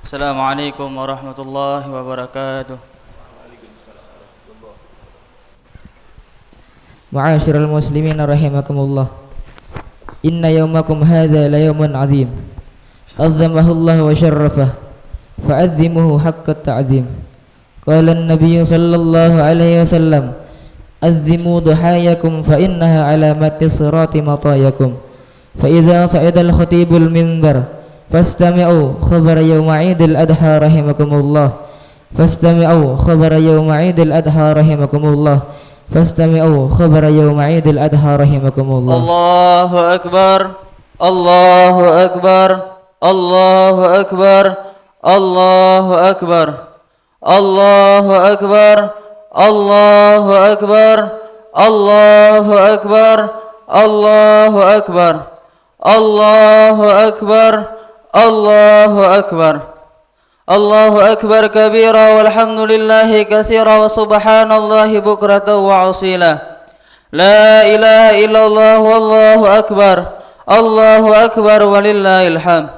Assalamualaikum warahmatullahi wabarakatuh. Ma'asyiral muslimin rahimakumullah. Inna yawmakum hadha la yawmun 'azim. 'Azzamahu Allah wa syarrafah. Fa'azzimuhu haqqa ta'zim. Qala an-nabiy sallallahu alaihi wasallam, "Azzimu duhayakum fa innaha 'ala mati sirati matayakum." Fa idza sa'ida al-khatibul minbar fastami'u khabara yawm 'idil adha rahimakumullah. Fastami'u khabara yawm 'idil adha rahimakumullah. Fastami'u khabara yawm 'idil adha rahimakumullah. Allahu akbar. Allahu akbar. Allahu akbar. Allahu akbar. Allahu akbar. Allahu akbar. Allahu akbar. Allahu akbar. Allahu akbar. Allahu akbar. Allahu akbar kabira walhamdulillahi katsira wa subhanallahi bukratan wa asila. La ilaha illallah wallahu akbar. Allahu akbar walillahil hamd.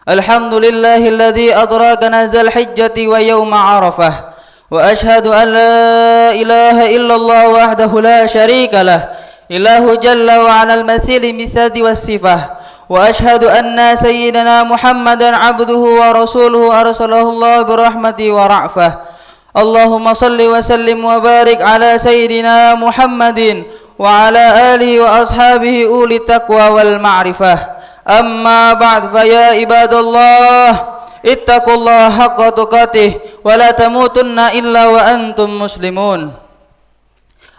Alhamdulillahilladzi adrakana zal hijjati wa yawma arafah. Wa ashhadu an la ilaha illallah wahdahu la syarika lah. Ilahu jalla wa ala al-mathili misati was sifah. Wa ashhadu anna sayyidina Muhammadan abduhu wa rasuluhu arsalahu Allah birahmati wa ra'fah. Allahumma salli wa sallim wa barik ala sayyidina Muhammadin wa ala alihi wa ashabihi uli taqwa wal ma'rifah. Amma ba'd, fa ya ibadallah ittaqullaha haqqa tuqatih wa la tamutunna illa wa antum muslimun.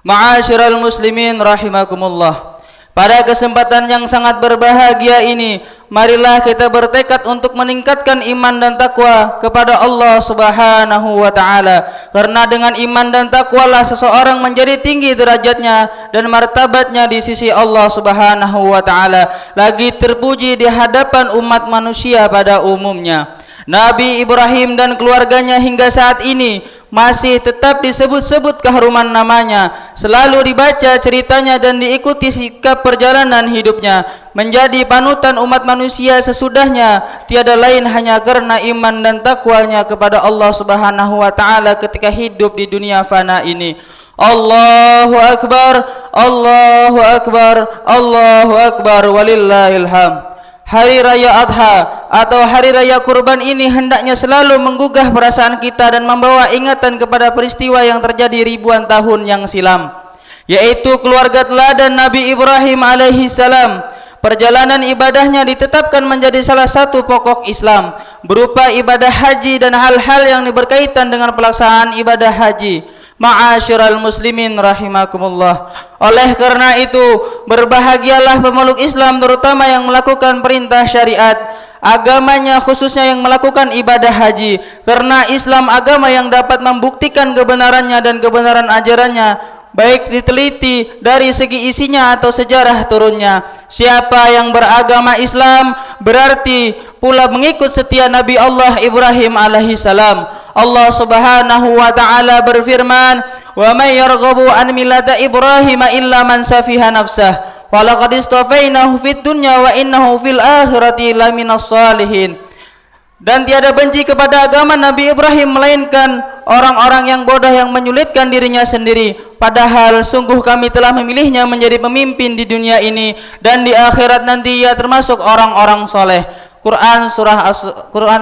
Ma'asyiral muslimin rahimakumullah. Pada kesempatan yang sangat berbahagia ini, marilah kita bertekad untuk meningkatkan iman dan takwa kepada Allah Subhanahu wa taala. Karena dengan iman dan takwalah seseorang menjadi tinggi derajatnya dan martabatnya di sisi Allah Subhanahu wa taala, lagi terpuji di hadapan umat manusia pada umumnya. Nabi Ibrahim dan keluarganya hingga saat ini masih tetap disebut-sebut keharuman namanya, selalu dibaca ceritanya dan diikuti sikap perjalanan hidupnya, menjadi panutan umat manusia sesudahnya, tiada lain hanya karena iman dan takwanya kepada Allah Subhanahu wa taala ketika hidup di dunia fana ini. Allahu akbar, Allahu akbar, Allahu akbar walillahil hamd. Hari Raya Adha atau Hari Raya Kurban ini hendaknya selalu menggugah perasaan kita dan membawa ingatan kepada peristiwa yang terjadi ribuan tahun yang silam, yaitu keluarga teladan Nabi Ibrahim alaihi salam. Perjalanan ibadahnya ditetapkan menjadi salah satu pokok Islam berupa ibadah haji dan hal-hal yang berkaitan dengan pelaksanaan ibadah haji. Ma'asyiral muslimin rahimakumullah. Oleh karena itu, berbahagialah pemeluk Islam terutama yang melakukan perintah syariat agamanya, khususnya yang melakukan ibadah haji, karena Islam agama yang dapat membuktikan kebenarannya dan kebenaran ajarannya, baik diteliti dari segi isinya atau sejarah turunnya. Siapa yang beragama Islam berarti pula mengikut setia Nabi Allah Ibrahim alaihi salam. Allah Subhanahu wa taala berfirman, "Wa may yarghabu an millati Ibrahim illa man safiha nafsah, wa laqad istafainahu fid dunya wa innahu fil akhirati laminas salihin." Dan tiada benci kepada agama Nabi Ibrahim melainkan orang-orang yang bodoh yang menyulitkan dirinya sendiri, padahal sungguh kami telah memilihnya menjadi pemimpin di dunia ini dan di akhirat nanti ia termasuk orang-orang soleh. Quran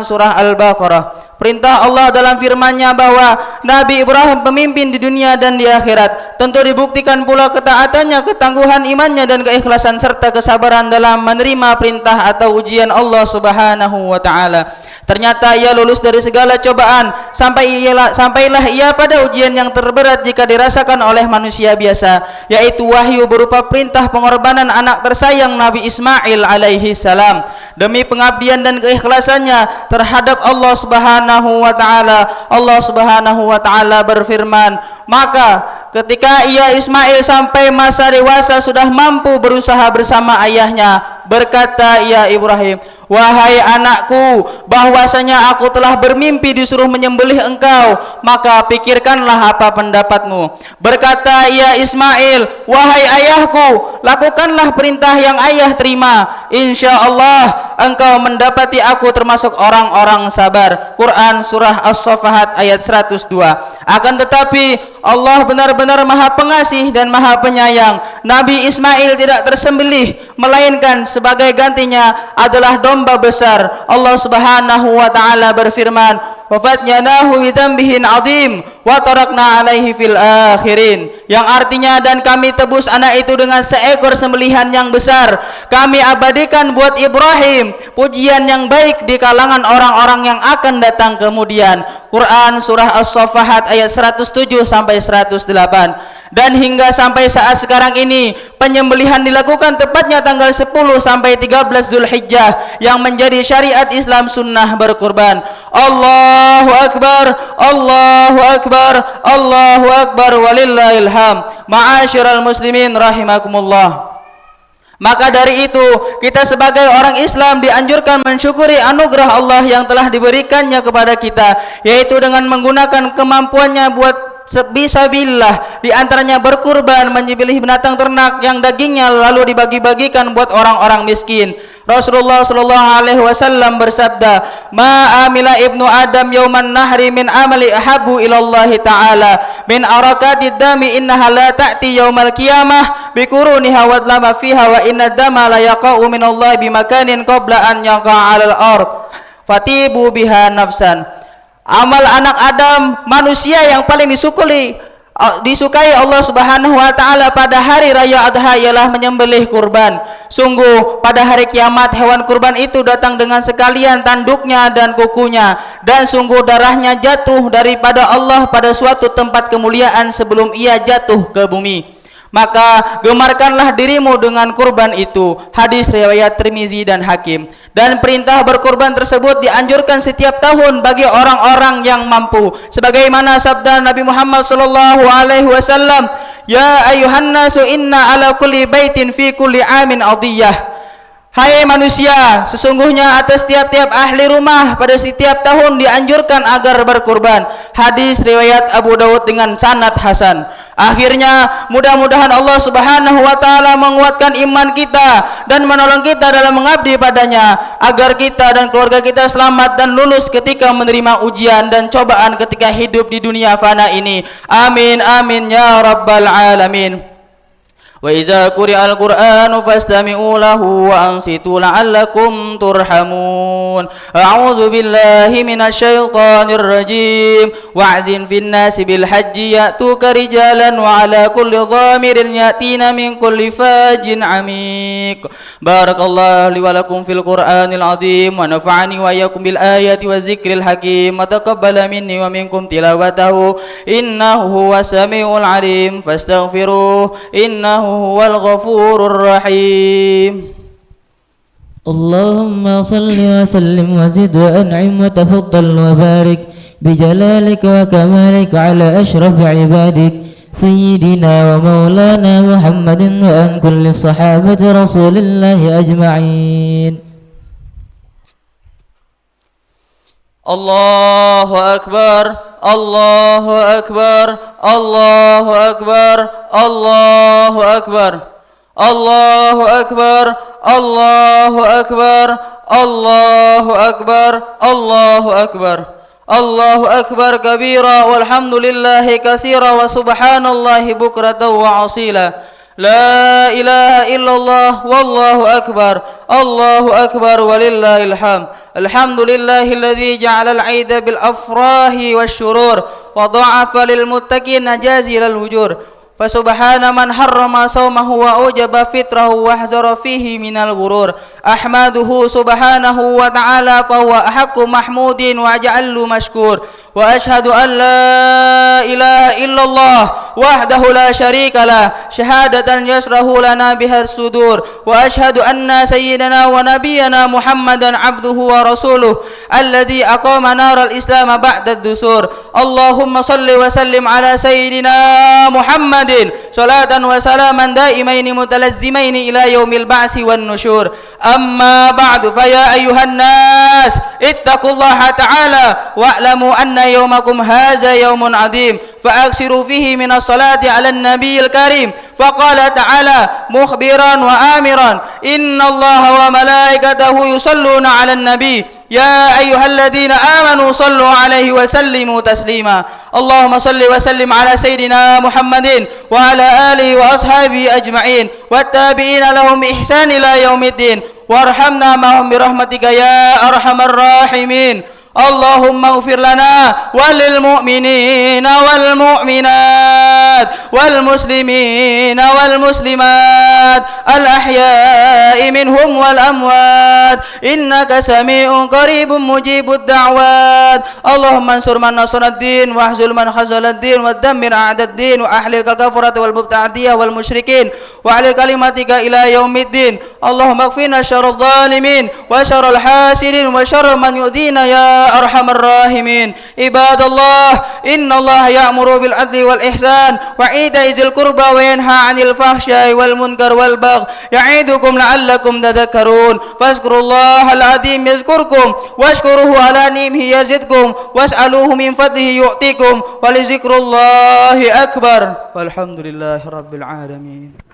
surah Al-Baqarah. Perintah Allah dalam firman-Nya bahwa Nabi Ibrahim pemimpin di dunia dan di akhirat. Tentu dibuktikan pula ketaatannya, ketangguhan imannya dan keikhlasan serta kesabaran dalam menerima perintah atau ujian Allah Subhanahu wa taala. Ternyata ia lulus dari segala cobaan sampailah ia pada ujian yang terberat jika dirasakan oleh manusia biasa, yaitu wahyu berupa perintah pengorbanan anak tersayang Nabi Ismail alaihi salam. Demi pengabdian dan keikhlasannya terhadap Allah Subhanahu wa taala, Allah Subhanahu wa taala berfirman, "Maka ketika ia Ismail sampai masa dewasa sudah mampu berusaha bersama ayahnya, berkata ia Ibrahim, wahai anakku, bahwasanya aku telah bermimpi disuruh menyembelih engkau, maka pikirkanlah apa pendapatmu. Berkata ia Ismail, wahai ayahku, lakukanlah perintah yang ayah terima, insya Allah engkau mendapati aku termasuk orang-orang sabar. Quran surah As-Saffat ayat 102. Akan tetapi Allah benar-benar maha pengasih dan maha penyayang. Nabi Ismail tidak tersembelih, melainkan sebagai gantinya adalah domba besar. Allah Subhanahu wa taala berfirman, wafatnyanahu bidzambihin azim wa tarakna alaihi fil akhirin, yang artinya dan kami tebus anak itu dengan seekor sembelihan yang besar. Kami abadikan buat Ibrahim pujian yang baik di kalangan orang-orang yang akan datang kemudian. Quran surah As-Saffat ayat 107 sampai 108. Dan hingga sampai saat sekarang ini penyembelihan dilakukan tepatnya tanggal 10 sampai 13 Zulhijjah yang menjadi syariat Islam sunnah berkurban. Allahu Akbar, Allahu Akbar, Allahu Akbar, walillahil hamd. Ma'asyiral muslimin rahimakumullah. Maka dari itu kita sebagai orang Islam dianjurkan mensyukuri anugerah Allah yang telah diberikannya kepada kita, yaitu dengan menggunakan kemampuannya buat Bismillah, di antaranya berkurban, menyembelih binatang ternak yang dagingnya lalu dibagi-bagikan buat orang-orang miskin. Rasulullah sallallahu alaihi wasallam bersabda, "Ma amila ibnu Adam yauman nahri min amali ahabbu ilallahi ta'ala min arakatid dami innaha la ta'ti yaumal qiyamah bi quruniha wa lama fiha wa inna dama la yaqa'u min Allah bi makanin qabla an yaqa 'alal ard fatibu biha nafsan." Amal anak Adam, manusia yang paling disukai Allah Subhanahu wa taala pada hari raya Adha ialah menyembelih kurban. Sungguh pada hari kiamat hewan kurban itu datang dengan sekalian tanduknya dan kukunya, dan sungguh darahnya jatuh daripada Allah pada suatu tempat kemuliaan sebelum ia jatuh ke bumi. Maka gemarkanlah dirimu dengan kurban itu. Hadis riwayat Tirmizi dan Hakim. Dan perintah berkurban tersebut dianjurkan setiap tahun bagi orang-orang yang mampu, sebagaimana sabda Nabi Muhammad sallallahu alaihi wasallam, "Ya ayuhan nasu inna ala kulli baitin fi kulli amin adiyah." Hai manusia, sesungguhnya atas tiap-tiap ahli rumah pada setiap tahun dianjurkan agar berkurban. Hadis riwayat Abu Dawud dengan sanad hasan. Akhirnya mudah-mudahan Allah Subhanahu wa taala menguatkan iman kita dan menolong kita dalam mengabdi padanya, agar kita dan keluarga kita selamat dan lulus ketika menerima ujian dan cobaan ketika hidup di dunia fana ini. Amin amin ya rabbal alamin. وَإِذَا قُرِئَ الْقُرْآنُ فَاسْتَمِعُوا لَهُ وَأَنصِتُوا لَعَلَّكُمْ تُرْحَمُونَ أعوذ بالله من الشيطان الرجيم وَأَذِّنْ فِي النَّاسِ بِالْحَجِّ يَأْتُوكَ رِجَالًا وَعَلَى كُلِّ ضَامِرٍ يَأْتِينَ مِنْ كُلِّ فَاجٍ عَمِيقٍ بارك الله لي ولكم في القرآن العظيم ونفعني وإياكم بالآيات والذكر الحكيم وتقبل مني ومنكم تلاوته إنه هو السميع العليم فاستغفروه إنه هو الغفور الرحيم. اللهم صل وسلم وزد وأنعم وتفضل وبارك بجلالك وكمالك على أشرف عبادك سيدنا ومولانا محمد وأن كل صحابة رسول الله أجمعين. الله أكبر الله أكبر الله أكبر الله أكبر الله أكبر الله أكبر الله أكبر الله أكبر الله أكبر كبيرا والحمد لله كثيرا وسبحان الله بكرة وأصيلا لا إله إلا الله والله أكبر الله أكبر ولله الحمد. الحمد لله الذي جعل العيد بالأفراح والشرور وضعف للمتقين جازل الوجور. فسبحان من حرم صومه وأوجب فطره واحذر فيه من الغرور. أحمده سبحانه وتعالى فهو أحق محمود وأجعل مشكور. وأشهد أن لا إله إلا الله وحده لا شريك له شهادة يشرح لنا بها الصدور. وأشهد أن سيدنا ونبينا محمدا عبده ورسوله الذي أقام نار الإسلام بعد الدثور. اللهم صل وسلم على سيدنا محمد صلاة وسلاما دائمين متلزمين إلى يوم البعث والنشور. أما بعد فيا أيها الناس اتقوا الله تعالى واعلموا أن يومكم هذا يوم عظيم فأكثروا فيه من الصلاة على النبي الكريم فقال تعالى مخبرا وآمرا إن الله وملائكته يصلون على النبي يا أيها الذين آمنوا صلوا عليه وسلموا تسليما اللهم صل وسلم على سيدنا محمد وعلى آله وأصحابه أجمعين والتابعين لهم بإحسان إلى يوم الدين وارحمنا معهم برحمتك يا أرحم الراحمين اللهم اغفر لنا وللمؤمنين والمؤمنات والمسلمين والمسلمات الأحياء منهم والأموات إنك سميع قريب مجيب الدعوات اللهم انصر من نصر الدين واخذل من خذل الدين ودمر أعداء الدين وأحلل الكفرة والمبتدعين والمشركين وعلى كلمتك إلى يوم الدين اللهم اكفنا شر الظالمين وشر الحاسدين وشر من يؤذينا يا أرحم الراحمين عباد الله إن الله يأمر بالعدل والإحسان وإيتاء ذي القربى وينهى عن الفحشاء والمنكر والبغي يعظكم لعلكم تذكرون فاذكروا الله العظيم يذكركم واشكروه على نعمه يزدكم واسألوه من فضله يعطيكم ولذكر الله أكبر والحمد لله رب العالمين.